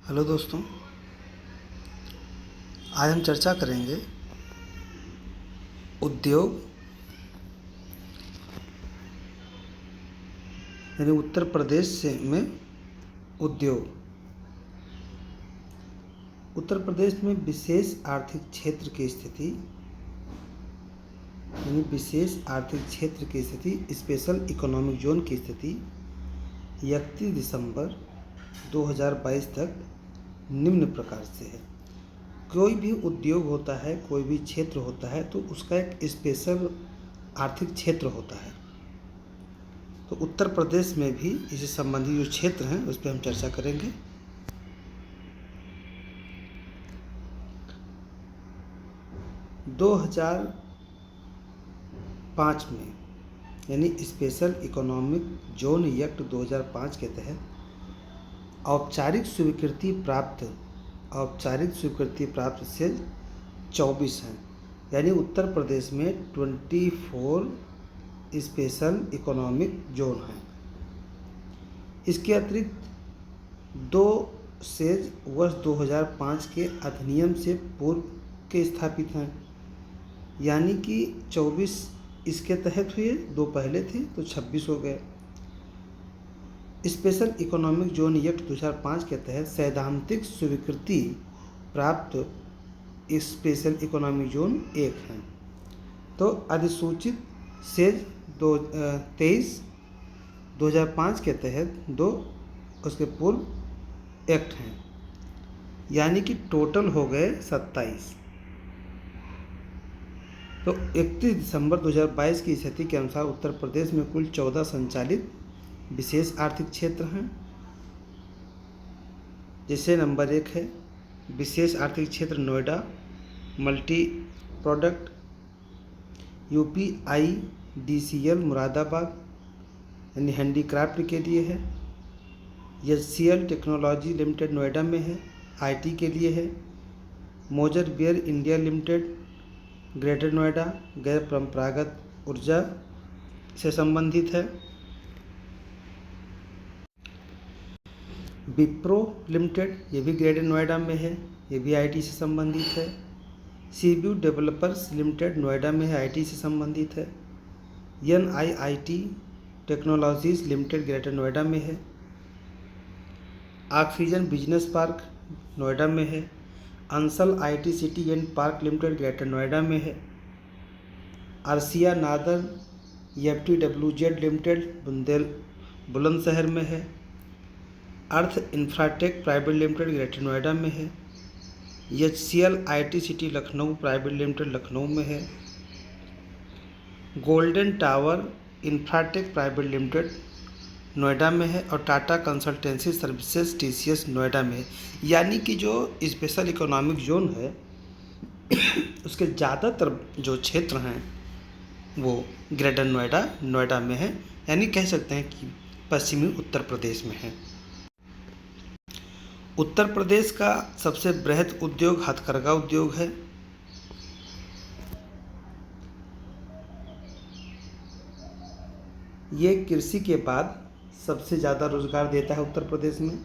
Hello दोस्तों, आज हम चर्चा करेंगे उद्योग यानी उत्तर प्रदेश में उद्योग। उत्तर प्रदेश में विशेष आर्थिक क्षेत्र की स्थिति यानी विशेष आर्थिक क्षेत्र की स्थिति स्पेशल इकोनॉमिक जोन की स्थिति 31 दिसंबर 2022 तक निम्न प्रकार से है। कोई भी उद्योग होता है, कोई भी क्षेत्र होता है तो उसका एक स्पेशल आर्थिक क्षेत्र होता है। तो उत्तर प्रदेश में भी इससे संबंधित जो क्षेत्र हैं उस पर हम चर्चा करेंगे। दो 2005 में यानी स्पेशल इकोनॉमिक जोन एक्ट 2005 के तहत औपचारिक स्वीकृति प्राप्त से 24 हैं, यानी उत्तर प्रदेश में 24 स्पेशल इकोनॉमिक जोन हैं। इसके अतिरिक्त 2 सेज वर्ष 2005 के अधिनियम से पूर्व के स्थापित हैं, यानी कि 24 इसके तहत हुए, 2 पहले थे तो 26 हो गए। स्पेशल इकोनॉमिक जोन एक्ट 2005 के तहत सैद्धांतिक स्वीकृति प्राप्त स्पेशल इकोनॉमिक जोन 1 हैं। तो अधिसूचित सेज 23/2005 के तहत 2 उसके पूर्व एक्ट हैं, यानी कि टोटल हो गए 27। तो 31 दिसंबर 2022 की स्थिति के अनुसार उत्तर प्रदेश में कुल 14 संचालित विशेष आर्थिक क्षेत्र हैं। जैसे नंबर 1 है विशेष आर्थिक क्षेत्र Noida multi product, UPIDCL Moradabad यानी हैंडीक्राफ्ट के लिए है। HCL टेक्नोलॉजी लिमिटेड नोएडा में है, IT के लिए है। Moser Baer India Limited greater Noida गैर परंपरागत ऊर्जा से संबंधित है। विप्रो लिमिटेड ये भी ग्रेटर नोएडा में है, ये भी IT से संबंधित है। सीबीयू डेवलपर्स लिमिटेड नोएडा में है, IT से संबंधित है। NIIT technologies limited greater Noida में है। ऑक्सीजन बिजनेस पार्क नोएडा में है। Ansal IT city and park limited greater Noida में है। आरसिया नादर FTWZ लिमिटेड बुलंदशहर में है। Earth Infratech private limited greater Noida में है। HCL IT city Lucknow private limited Lucknow में है। Golden tower Infratech private limited Noida में है और Tata consultancy services TCS Noida में है। यानी कि जो स्पेशल इकोनॉमिक जोन है उसके ज़्यादातर जो क्षेत्र हैं वो ग्रेटर नोएडा में है, यानी कह सकते हैं कि पश्चिमी उत्तर प्रदेश में है। उत्तर प्रदेश का सबसे बृहद उद्योग हथकरघा उद्योग है। ये कृषि के बाद सबसे ज़्यादा रोजगार देता है उत्तर प्रदेश में।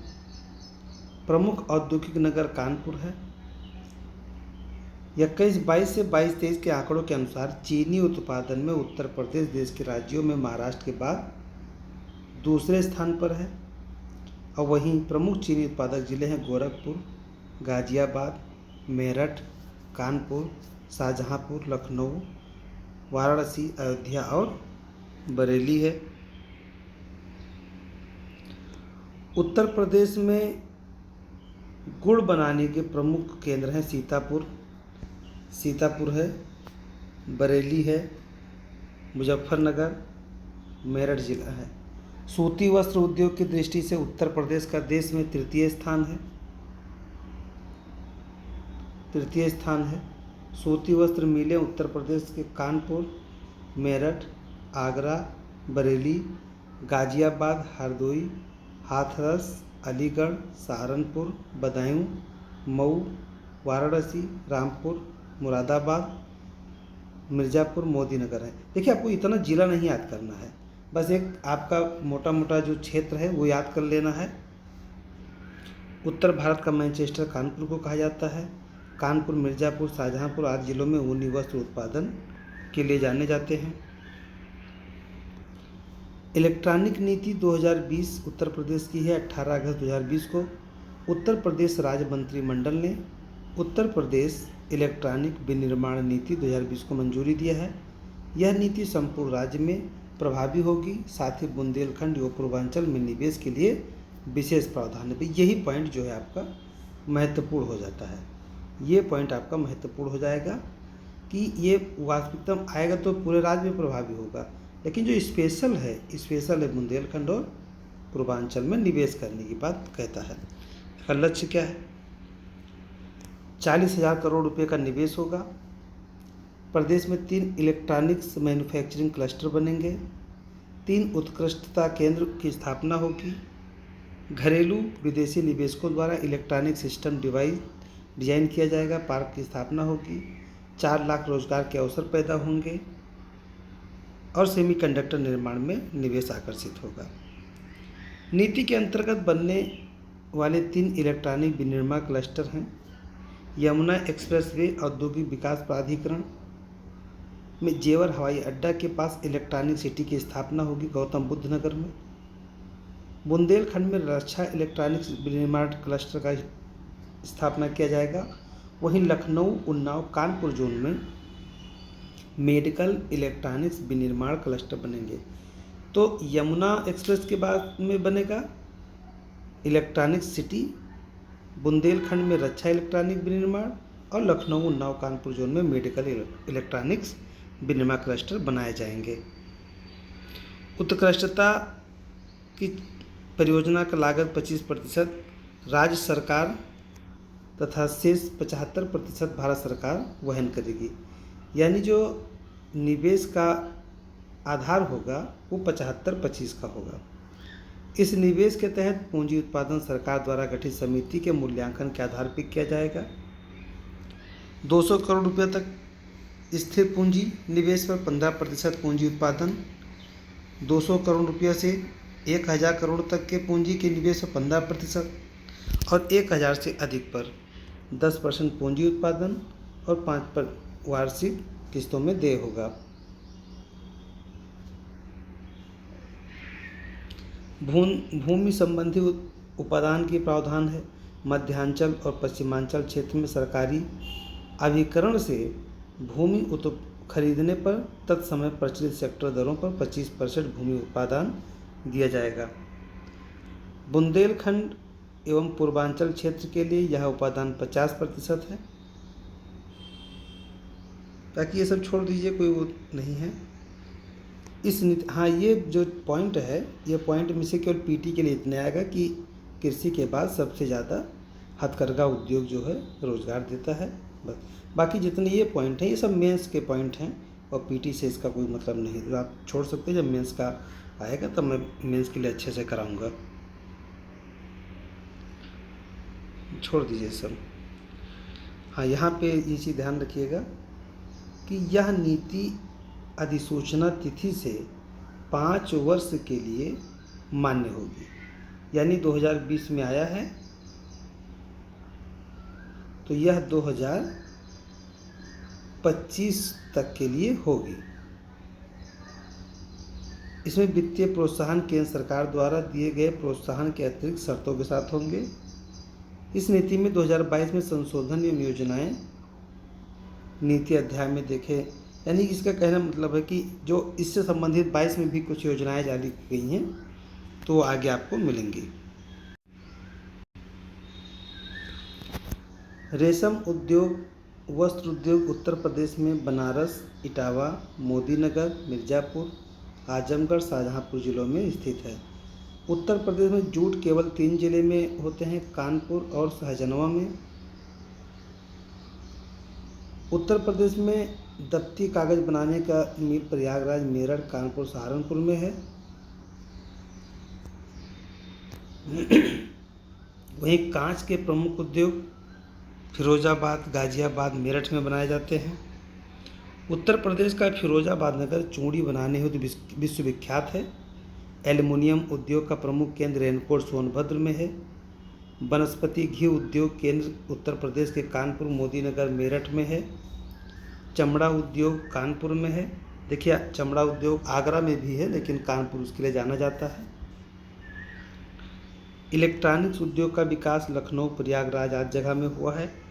प्रमुख औद्योगिक नगर कानपुर है। 21-22 से 22-23 के आंकड़ों के अनुसार चीनी उत्पादन में उत्तर प्रदेश देश के राज्यों में महाराष्ट्र के बाद दूसरे स्थान पर है। और वहीं प्रमुख चीनी उत्पादक जिले हैं गोरखपुर, गाजियाबाद, मेरठ, कानपुर, शाहजहांपुर, लखनऊ, वाराणसी, अयोध्या और बरेली है। उत्तर प्रदेश में गुड़ बनाने के प्रमुख केंद्र हैं सीतापुर है, बरेली है, मुजफ्फरनगर, मेरठ जिला है। सूती वस्त्र उद्योग की दृष्टि से उत्तर प्रदेश का देश में तृतीय स्थान है। सूती वस्त्र मिलें उत्तर प्रदेश के कानपुर, मेरठ, आगरा, बरेली, गाजियाबाद, हरदोई, हाथरस, अलीगढ़, सहारनपुर, बदायूं, मऊ, वाराणसी, रामपुर, मुरादाबाद, मिर्ज़ापुर, मोदीनगर है। देखिए, आपको इतना ज़िला नहीं याद करना है, बस एक आपका मोटा मोटा जो क्षेत्र है वो याद कर लेना है। उत्तर भारत का मैनचेस्टर कानपुर को कहा जाता है। कानपुर, मिर्ज़ापुर, शाहजहांपुर आदि जिलों में ऊनी वस्त्र उत्पादन के लिए जाने जाते हैं। इलेक्ट्रॉनिक नीति 2020 उत्तर प्रदेश की है। 18 अगस्त 2020 को उत्तर प्रदेश राज्य मंत्रिमंडल ने उत्तर प्रदेश इलेक्ट्रॉनिक विनिर्माण नीति 2020 को मंजूरी दिया है। यह नीति संपूर्ण राज्य में प्रभावी होगी, साथ ही बुंदेलखंड व पूर्वांचल में निवेश के लिए विशेष प्रावधान है। यही पॉइंट जो है आपका महत्वपूर्ण हो जाता है। ये पॉइंट आपका महत्वपूर्ण हो जाएगा कि ये वास्तविकता में आएगा तो पूरे राज्य में प्रभावी होगा, लेकिन जो स्पेशल है बुंदेलखंड और पूर्वांचल में निवेश करने की बात कहता है। इसका लक्ष्य क्या है? 40,000 करोड़ रुपए का निवेश होगा। प्रदेश में 3 इलेक्ट्रॉनिक्स मैन्युफैक्चरिंग क्लस्टर बनेंगे। 3 उत्कृष्टता केंद्र की स्थापना होगी। घरेलू विदेशी निवेशकों द्वारा इलेक्ट्रॉनिक सिस्टम डिजाइन किया जाएगा। पार्क की स्थापना होगी। 4 लाख रोजगार के अवसर पैदा होंगे और सेमीकंडक्टर निर्माण में निवेश आकर्षित होगा। नीति के अंतर्गत बनने वाले 3 इलेक्ट्रॉनिक विनिर्माण क्लस्टर हैं। यमुना एक्सप्रेसवे औद्योगिक विकास प्राधिकरण में जेवर हवाई अड्डा के पास इलेक्ट्रॉनिक सिटी की स्थापना होगी गौतम बुद्ध नगर में। बुंदेलखंड में रक्षा इलेक्ट्रॉनिक्स विनिर्माण क्लस्टर का स्थापना किया जाएगा। वहीं लखनऊ, उन्नाव, कानपुर जोन में मेडिकल इलेक्ट्रॉनिक्स विनिर्माण क्लस्टर बनेंगे। तो यमुना एक्सप्रेस के बाद में बनेगा इलेक्ट्रॉनिक सिटी, बुंदेलखंड में रक्षा इलेक्ट्रॉनिक विनिर्माण और लखनऊ, उन्नाव, कानपुर जोन में मेडिकल इलेक्ट्रॉनिक्स विनिर्माण क्लस्टर बनाए जाएंगे। उत्कृष्टता की परियोजना का लागत 25% राज्य सरकार तथा शेष 75% भारत सरकार वहन करेगी। यानी जो निवेश का आधार होगा वो 75-25 का होगा। इस निवेश के तहत पूंजी उत्पादन सरकार द्वारा गठित समिति के मूल्यांकन के आधार पर किया जाएगा। 200 करोड़ रुपये तक स्थिर पूंजी निवेश पर 15% पूंजी उत्पादन, 200 करोड़ रुपये से 1000 करोड़ तक के पूंजी के निवेश पर 15% और 1000 से अधिक पर 10% पूंजी उत्पादन और 5% वार्षिक किस्तों में देय होगा। भूमि संबंधी उपादान की प्रावधान है। मध्यांचल और पश्चिमांचल क्षेत्र में सरकारी अभिकरण से भूमि खरीदने पर तत्समय प्रचलित सेक्टर दरों पर 25% भूमि उपादान दिया जाएगा। बुंदेलखंड एवं पूर्वांचल क्षेत्र के लिए यह उपादान 50% है। ताकि ये सब छोड़ दीजिए, कोई वो नहीं है इस नीति। हाँ, ये जो पॉइंट है, ये पॉइंट में से केवल पीटी के लिए इतने आएगा कि कृषि के बाद सबसे ज़्यादा हथकरघा उद्योग जो है रोजगार देता है। बस बाकी जितने ये पॉइंट हैं ये सब मेंस के पॉइंट हैं और पीटी से इसका कोई मतलब नहीं। तो आप छोड़ सकते हैं, जब मेंस का आएगा तब मैं मेंस के लिए अच्छे से कराऊंगा। छोड़ दीजिए सब। हाँ, यहाँ पे ये चीज़ ध्यान रखिएगा कि यह नीति अधिसूचना तिथि से 5 वर्ष के लिए मान्य होगी। यानी 2020 में आया है तो यह 2025 तक के लिए होगी। इसमें वित्तीय प्रोत्साहन केंद्र सरकार द्वारा दिए गए प्रोत्साहन के अतिरिक्त शर्तों के साथ होंगे। इस नीति में 2022 में संशोधन एवं योजनाएं नीति अध्याय में देखें। यानी इसका कहना मतलब है कि जो इससे संबंधित 22 में भी कुछ योजनाएं जारी की गई हैं तो आगे आपको मिलेंगी। रेशम उद्योग, वस्त्र उद्योग उत्तर प्रदेश में बनारस, इटावा, मोदीनगर, मिर्ज़ापुर, आजमगढ़, शाहजहांपुर जिलों में स्थित है। उत्तर प्रदेश में जूट केवल 3 जिले में होते हैं, कानपुर और शाहजनवा में। उत्तर प्रदेश में दफ्ती कागज़ बनाने का मिल प्रयागराज, मेरठ, कानपुर, सहारनपुर में है। वहीं कांच के प्रमुख उद्योग फिरोजाबाद, गाजियाबाद, मेरठ में बनाए जाते हैं। उत्तर प्रदेश का फिरोजाबाद नगर चूड़ी बनाने हेतु विश्वविख्यात है। एल्युमिनियम उद्योग का प्रमुख केंद्र रेनकोट सोनभद्र में है। वनस्पति घी उद्योग केंद्र उत्तर प्रदेश के कानपुर, मोदीनगर, मेरठ में है। चमड़ा उद्योग कानपुर में है। देखिए, चमड़ा उद्योग आगरा में भी है, लेकिन कानपुर उसके लिए जाना जाता है। इलेक्ट्रॉनिक्स उद्योग का विकास लखनऊ, प्रयागराज आदि जगह में हुआ है।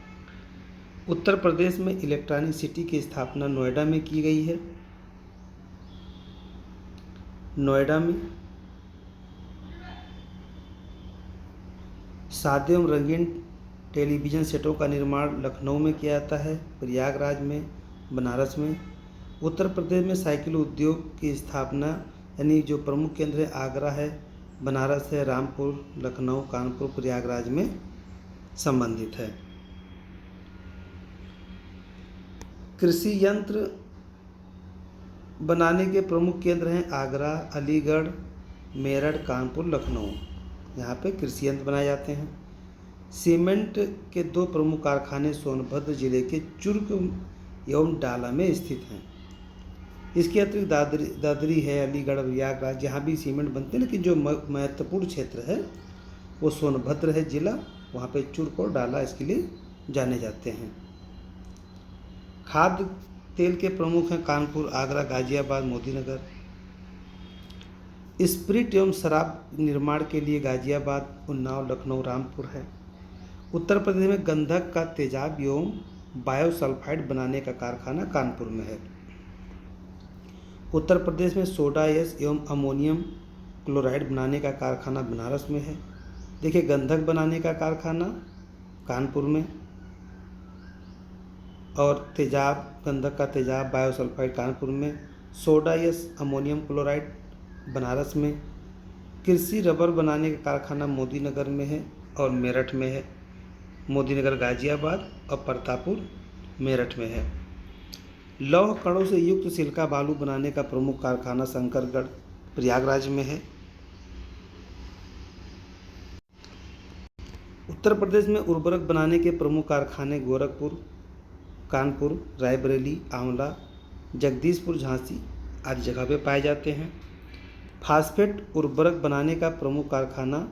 उत्तर प्रदेश में इलेक्ट्रॉनिक सिटी की स्थापना नोएडा में की गई है। नोएडा में सादे एवं रंगीन टेलीविज़न सेटों का निर्माण लखनऊ में किया जाता है, प्रयागराज में, बनारस में। उत्तर प्रदेश में साइकिल उद्योग की स्थापना यानी जो प्रमुख केंद्र है आगरा है, बनारस है, रामपुर, लखनऊ, कानपुर, प्रयागराज में संबंधित है। कृषि यंत्र बनाने के प्रमुख केंद्र हैं आगरा, अलीगढ़, मेरठ, कानपुर, लखनऊ। यहाँ पे कृषि यंत्र बनाए जाते हैं। सीमेंट के 2 प्रमुख कारखाने सोनभद्र जिले के चुर्क एवं डाला में स्थित हैं। इसके अतिरिक्त दादरी है, अलीगढ़, प्रयागराज, यहाँ भी सीमेंट बनते हैं, लेकिन जो महत्वपूर्ण क्षेत्र है वो सोनभद्र है जिला, वहाँ पे चुर्क और डाला इसके लिए जाने जाते हैं। खाद्य तेल के प्रमुख हैं कानपुर, आगरा, गाजियाबाद, मोदीनगर। स्प्रिट एवं शराब निर्माण के लिए गाजियाबाद, उन्नाव, लखनऊ, रामपुर है। उत्तर प्रदेश में गंधक का तेजाब एवं बायोसल्फाइड बनाने का कारखाना कानपुर में है। उत्तर प्रदेश में सोडा एश एवं अमोनियम क्लोराइड बनाने का कारखाना बनारस में है। देखिए, गंधक बनाने का कारखाना कानपुर में, और तेजाब, गंधक का तेजाब, बायोसल्फाइड कानपुर में, soda ash ammonium chloride Banaras में। कृषि रबर बनाने का कारखाना मोदीनगर में है और मेरठ में है। मोदीनगर गाजियाबाद और प्रतापपुर मेरठ में है। लौह कणों से युक्त सिलिका बालू बनाने का प्रमुख कारखाना शंकरगढ़, प्रयागराज में है। उत्तर प्रदेश में उर्वरक बनाने के प्रमुख कारखाने गोरखपुर, कानपुर, रायबरेली, आंवला, जगदीशपुर, झांसी आदि जगह पे पाए जाते हैं। फास्फेट उर्वरक बनाने का प्रमुख कारखाना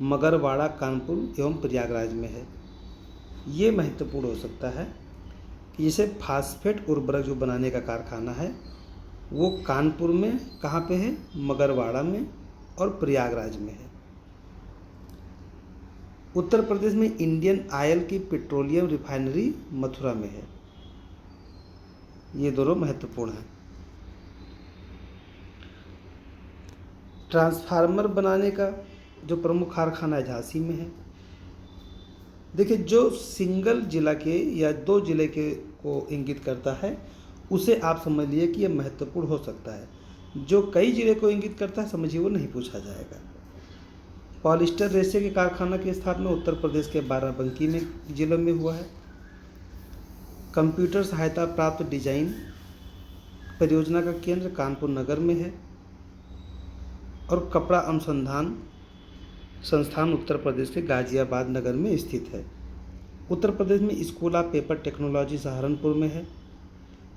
मगरवाड़ा, कानपुर एवं प्रयागराज में है। ये महत्वपूर्ण हो सकता है कि जैसे फास्फेट उर्वरक जो बनाने का कारखाना है वो कानपुर में कहाँ पे है, मगरवाड़ा में और प्रयागराज में है। उत्तर प्रदेश में इंडियन ऑयल की पेट्रोलियम रिफाइनरी मथुरा में है। ये दोनों महत्वपूर्ण हैं। ट्रांसफार्मर बनाने का जो प्रमुख कारखाना है झांसी में है। देखिए, जो सिंगल जिला के या 2 जिले के को इंगित करता है उसे आप समझ लिए कि यह महत्वपूर्ण हो सकता है। जो कई जिले को इंगित करता है समझिए वो नहीं पूछा जाएगा। पॉलिस्टर रेशे के कारखाना की स्थापना उत्तर प्रदेश के बाराबंकी में जिले में हुआ है। कंप्यूटर सहायता प्राप्त डिजाइन परियोजना का केंद्र कानपुर नगर में है। और कपड़ा अनुसंधान संस्थान उत्तर प्रदेश के गाजियाबाद नगर में स्थित है। उत्तर प्रदेश में school of paper technology Saharanpur में है।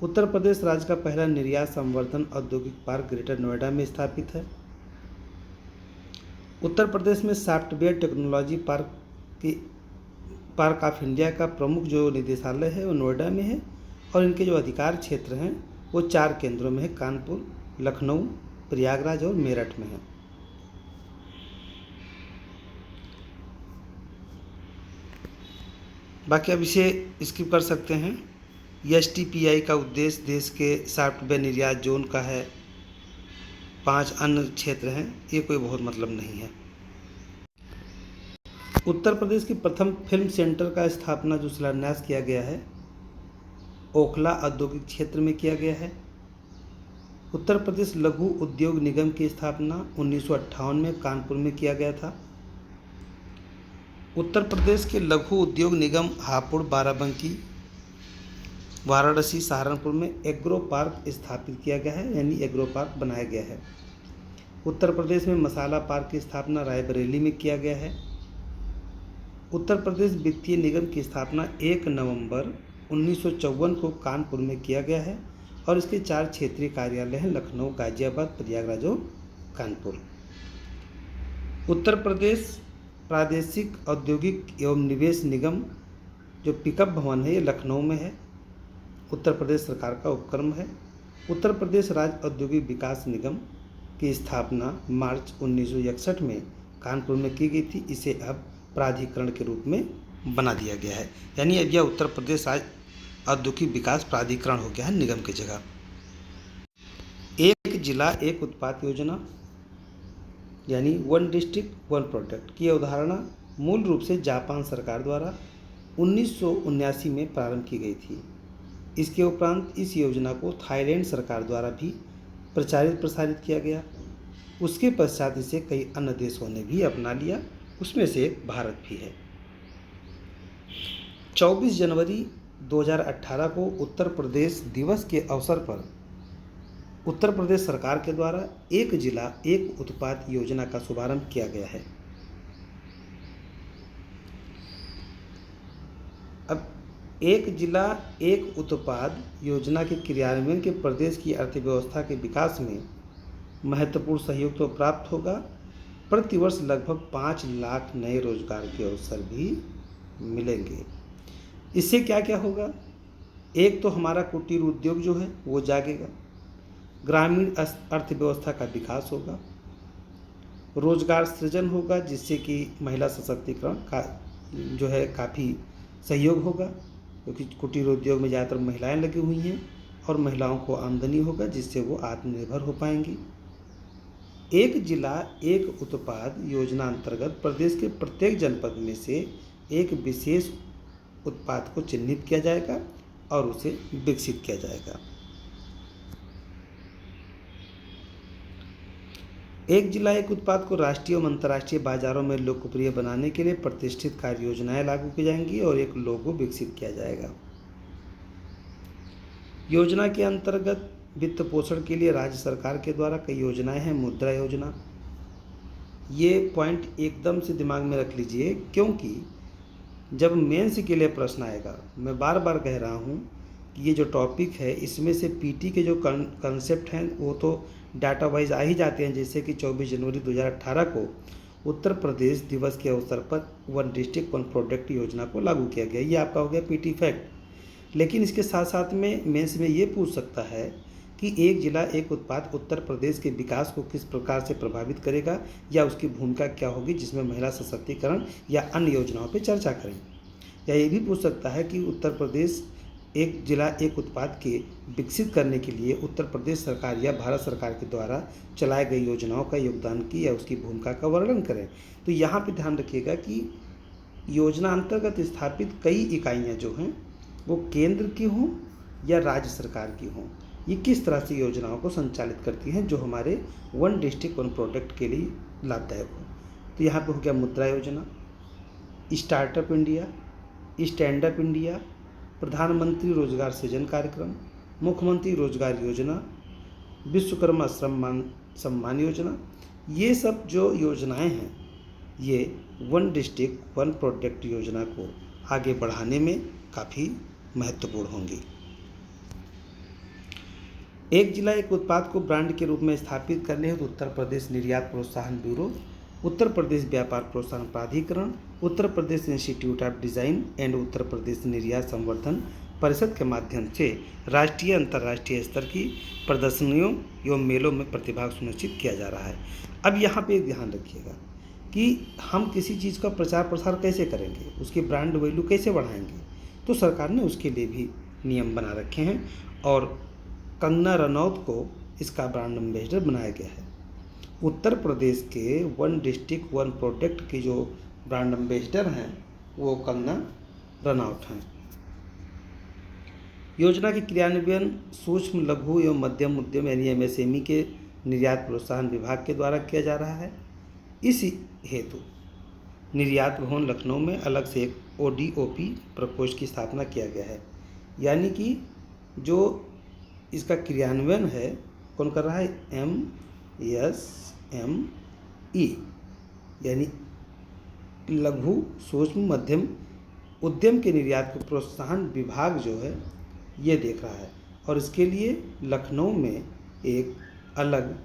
उत्तर प्रदेश राज्य का पहला निर्यात संवर्धन औद्योगिक पार्क ग्रेटर नोएडा में स्थापित है। उत्तर प्रदेश में software technology park of India का प्रमुख जो निदेशालय है वो नोएडा में है, और इनके जो अधिकार क्षेत्र हैं वो 4 केंद्रों में है, कानपुर, लखनऊ, प्रयागराज और मेरठ में है। बाकी अब इसे स्किप कर सकते हैं। STPI का उद्देश्य देश के सॉफ्टवेयर निर्यात जोन का है। 5 अन्य क्षेत्र हैं, ये कोई बहुत मतलब नहीं है। उत्तर प्रदेश की प्रथम फिल्म सेंटर का स्थापना जो शिलान्यास किया गया है ओखला औद्योगिक क्षेत्र में किया गया है। उत्तर प्रदेश लघु उद्योग निगम की स्थापना 1958 में कानपुर में किया गया था। उत्तर प्रदेश के लघु उद्योग निगम हापुड़, बाराबंकी, वाराणसी, सहारनपुर में एग्रो पार्क स्थापित किया गया है, यानी एग्रो पार्क बनाया गया है। उत्तर प्रदेश में मसाला पार्क की स्थापना रायबरेली में किया गया है। उत्तर प्रदेश वित्तीय निगम की स्थापना 1 नवंबर 1954 को कानपुर में किया गया है, और इसके 4 क्षेत्रीय कार्यालय हैं, लखनऊ, गाजियाबाद, प्रयागराज और कानपुर। उत्तर प्रदेश प्रादेशिक औद्योगिक एवं निवेश निगम जो पिकअप भवन है ये लखनऊ में है, उत्तर प्रदेश सरकार का उपक्रम है। उत्तर प्रदेश राज्य औद्योगिक विकास निगम की स्थापना मार्च 1961 में कानपुर में की गई थी। इसे अब प्राधिकरण के रूप में बना दिया गया है, यानी अब यह उत्तर प्रदेश राज्य औद्योगिक विकास प्राधिकरण हो गया है निगम की जगह। एक जिला एक उत्पाद योजना यानी वन डिस्ट्रिक्ट वन प्रोडक्ट की अवधारणा मूल रूप से जापान सरकार द्वारा 1979 में प्रारंभ की गई थी। इसके उपरांत इस योजना को थाईलैंड सरकार द्वारा भी प्रचारित प्रसारित किया गया। उसके पश्चात इसे कई अन्य देशों ने भी अपना लिया, उसमें से एक भारत भी है। 24 जनवरी 2018 को उत्तर प्रदेश दिवस के अवसर पर उत्तर प्रदेश सरकार के द्वारा एक जिला एक उत्पाद योजना का शुभारंभ किया गया है। अब एक जिला एक उत्पाद योजना के क्रियान्वयन के प्रदेश की अर्थव्यवस्था के विकास में महत्वपूर्ण सहयोग तो प्राप्त होगा, प्रतिवर्ष लगभग 5 लाख नए रोजगार के अवसर भी मिलेंगे। इससे क्या क्या होगा? एक तो हमारा कुटीर उद्योग जो है वो जागेगा, ग्रामीण अर्थव्यवस्था का विकास होगा, रोजगार सृजन होगा, जिससे कि महिला सशक्तिकरण का जो है काफ़ी सहयोग होगा, क्योंकि कुटीर उद्योग में ज़्यादातर महिलाएं लगी हुई हैं और महिलाओं को आमदनी होगा, जिससे वो आत्मनिर्भर हो पाएंगी। एक जिला एक उत्पाद योजना अंतर्गत प्रदेश के प्रत्येक जनपद में से एक विशेष उत्पाद को चिन्हित किया जाएगा और उसे विकसित किया जाएगा। एक जिला एक उत्पाद को राष्ट्रीय और अंतर्राष्ट्रीय बाजारों में लोकप्रिय बनाने के लिए प्रतिष्ठित कार्य योजनाएं लागू की जाएंगी और एक लोगो विकसित किया जाएगा। योजना के अंतर्गत वित्त पोषण के लिए राज्य सरकार के द्वारा कई योजनाएं हैं। मुद्रा योजना, ये पॉइंट एकदम से दिमाग में रख लीजिए, क्योंकि जब मेंस के लिए प्रश्न आएगा, मैं बार बार कह रहा हूँ कि ये जो टॉपिक है इसमें से पीटी के जो कंसेप्ट हैं वो तो डाटा वाइज आ ही जाते हैं। जैसे कि 24 जनवरी 2018 को उत्तर प्रदेश दिवस के अवसर पर वन डिस्ट्रिक्ट वन प्रोडक्ट योजना को लागू किया गया, ये आपका हो गया पीटी फैक्ट। लेकिन इसके साथ साथ में मेंस में ये पूछ सकता है कि एक जिला एक उत्पाद उत्तर प्रदेश के विकास को किस प्रकार से प्रभावित करेगा या उसकी भूमिका क्या होगी, जिसमें महिला सशक्तिकरण या अन्य योजनाओं पर चर्चा करें। या ये भी पूछ सकता है कि उत्तर प्रदेश एक जिला एक उत्पाद के विकसित करने के लिए उत्तर प्रदेश सरकार या भारत सरकार के द्वारा चलाए गई योजनाओं का योगदान की या उसकी भूमिका का वर्णन करें। तो यहाँ पे ध्यान रखिएगा कि योजना अंतर्गत स्थापित कई इकाइयाँ जो हैं वो केंद्र की हों या राज्य सरकार की हों, ये किस तरह से योजनाओं को संचालित करती हैं जो हमारे वन डिस्ट्रिक्ट वन प्रोडक्ट के लिए लाभदायक हो। तो यहाँ पे हो गया मुद्रा योजना, startup India, stand up India, प्रधानमंत्री रोजगार सृजन कार्यक्रम, मुख्यमंत्री रोजगार योजना, विश्वकर्मा श्रम सम्मान योजना। ये सब जो योजनाएं हैं ये वन डिस्ट्रिक्ट वन प्रोडक्ट योजना को आगे बढ़ाने में काफ़ी महत्वपूर्ण होंगी। एक जिला एक उत्पाद को ब्रांड के रूप में स्थापित करने हेतु उत्तर प्रदेश निर्यात प्रोत्साहन ब्यूरो, उत्तर प्रदेश व्यापार प्रोत्साहन प्राधिकरण, Uttar Pradesh institute of design and Uttar Pradesh निर्यात संवर्धन परिषद के माध्यम से राष्ट्रीय अंतर्राष्ट्रीय स्तर की प्रदर्शनियों एवं मेलों में प्रतिभाग सुनिश्चित किया जा रहा है। अब यहाँ पे ध्यान रखिएगा कि हम किसी चीज़ का प्रचार प्रसार कैसे करेंगे, उसकी ब्रांड वैल्यू कैसे बढ़ाएंगे। तो सरकार ने उसके लिए भी नियम बना रखे हैं और कंगना रनौत को इसका ब्रांड एम्बेसडर बनाया गया है। उत्तर प्रदेश के वन डिस्ट्रिक्ट वन प्रोडक्ट की जो ब्रांड एम्बेसडर हैं वो कंगना रनौत हैं। योजना के क्रियान्वयन सूक्ष्म लघु एवं मध्यम उद्यम यानी एमएसएमई के निर्यात प्रोत्साहन विभाग के द्वारा किया जा रहा है। इस हेतु निर्यात भवन लखनऊ में अलग से एक ओडीओपी प्रकोष्ठ की स्थापना किया गया है। यानी कि जो इसका क्रियान्वयन है कौन कर रहा है? एमएसएमई यानी लघु सूक्ष्म मध्यम उद्यम के निर्यात को प्रोत्साहन विभाग जो है ये देख रहा है और इसके लिए लखनऊ में एक अलग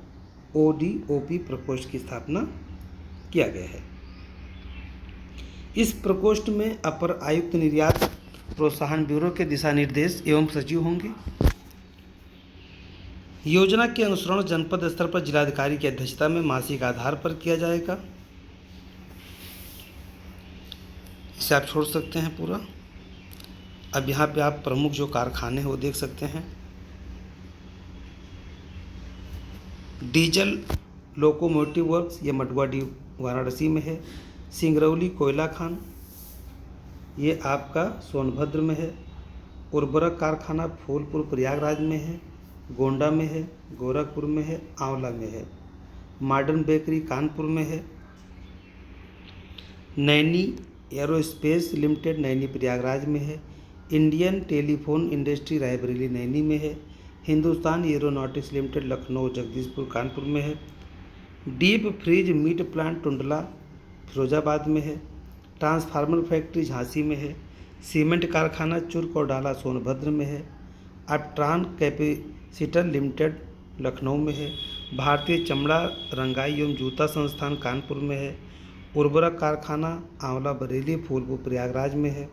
ओडीओपी प्रकोष्ठ की स्थापना किया गया है। इस प्रकोष्ठ में अपर आयुक्त निर्यात प्रोत्साहन ब्यूरो के दिशा निर्देश एवं सचिव होंगे। योजना के अनुसरण जनपद स्तर पर जिलाधिकारी की अध्यक्षता में मासिक आधार पर किया जाएगा। इसे आप छोड़ सकते हैं पूरा। अब यहाँ पे आप प्रमुख जो कारखाने हैं वो देख सकते हैं। डीजल लोकोमोटिव वर्क्स, ये मडुआडी वाराणसी में है। सिंगरौली कोयला खान, ये आपका सोनभद्र में है। उर्वरक कारखाना फूलपुर प्रयागराज में है, गोंडा में है, गोरखपुर में है, आंवला में है। मॉडर्न बेकरी कानपुर में है। नैनी एरोस्पेस लिमिटेड नैनी प्रयागराज में है। Indian Telephone Industry Raebareli Naini में है। हिंदुस्तान एरोनॉटिक्स लिमिटेड लखनऊ जगदीशपुर कानपुर में है। Deep freeze meat plant Tundla Firozabad में है। ट्रांसफार्मर फैक्ट्री झांसी में है। सीमेंट कारखाना चुर्क और डाला सोनभद्र में है। अपट्रान कैपेसिटर लिमिटेड लखनऊ में है। भारतीय चमड़ा रंगाई एवं जूता संस्थान कानपुर में है। उर्वरक कारखाना आंवला बरेली फूलपुर प्रयागराज में है।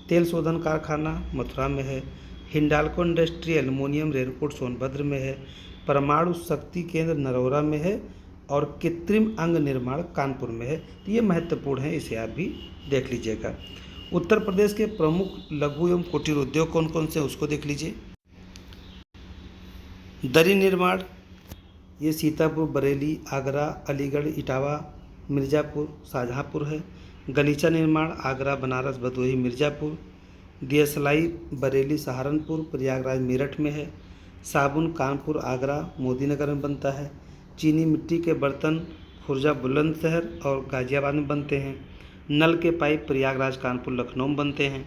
तेल शोधन कारखाना मथुरा में है। Hindalco industry aluminium raincoat Sonbhadra में है। परमाणु शक्ति केंद्र नरौरा में है और कृत्रिम अंग निर्माण कानपुर में है। तो ये महत्वपूर्ण है, इसे आप भी देख लीजिएगा। उत्तर प्रदेश के प्रमुख लघु एवं कुटीर उद्योग कौन कौन से हैं उसको देख लीजिए। दरी निर्माण, ये सीतापुर, बरेली, आगरा, अलीगढ़, इटावा, मिर्ज़ापुर, शाहजहाँपुर है। गलीचा निर्माण आगरा, बनारस, भदोही, मिर्ज़ापुर। दियसलाई बरेली, सहारनपुर, प्रयागराज, मेरठ में है। साबुन कानपुर, आगरा, मोदीनगर में बनता है। चीनी मिट्टी के बर्तन खुर्जा, बुलंदशहर और गाजियाबाद में बनते हैं। नल के पाइप प्रयागराज, कानपुर, लखनऊ में बनते हैं।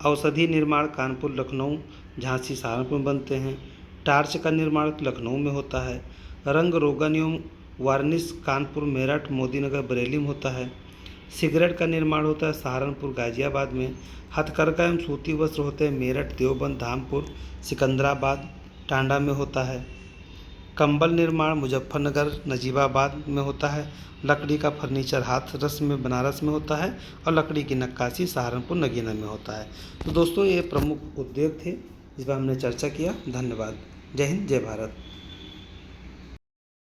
औषधि निर्माण कानपुर, लखनऊ, झांसी, सहारनपुर में बनते हैं। टार्च का निर्माण लखनऊ में होता है। रंग रोगन एवं वार्निश कानपुर, मेरठ, मोदीनगर, बरेली में होता है। सिगरेट का निर्माण होता है सहारनपुर, गाजियाबाद में। हथकरघा एवं सूती वस्त्र होते हैं मेरठ, देवबंद, धामपुर, सिकंदराबाद, टांडा में होता है। कंबल निर्माण मुजफ्फरनगर, नजीबाबाद में होता है। लकड़ी का फर्नीचर हाथरस में बनारस में होता है और लकड़ी की नक्काशी सहारनपुर, नगीना में होता है। तो दोस्तों ये प्रमुख उद्योग थे जिस पर हमने चर्चा किया। धन्यवाद। जय हिंद, जय भारत।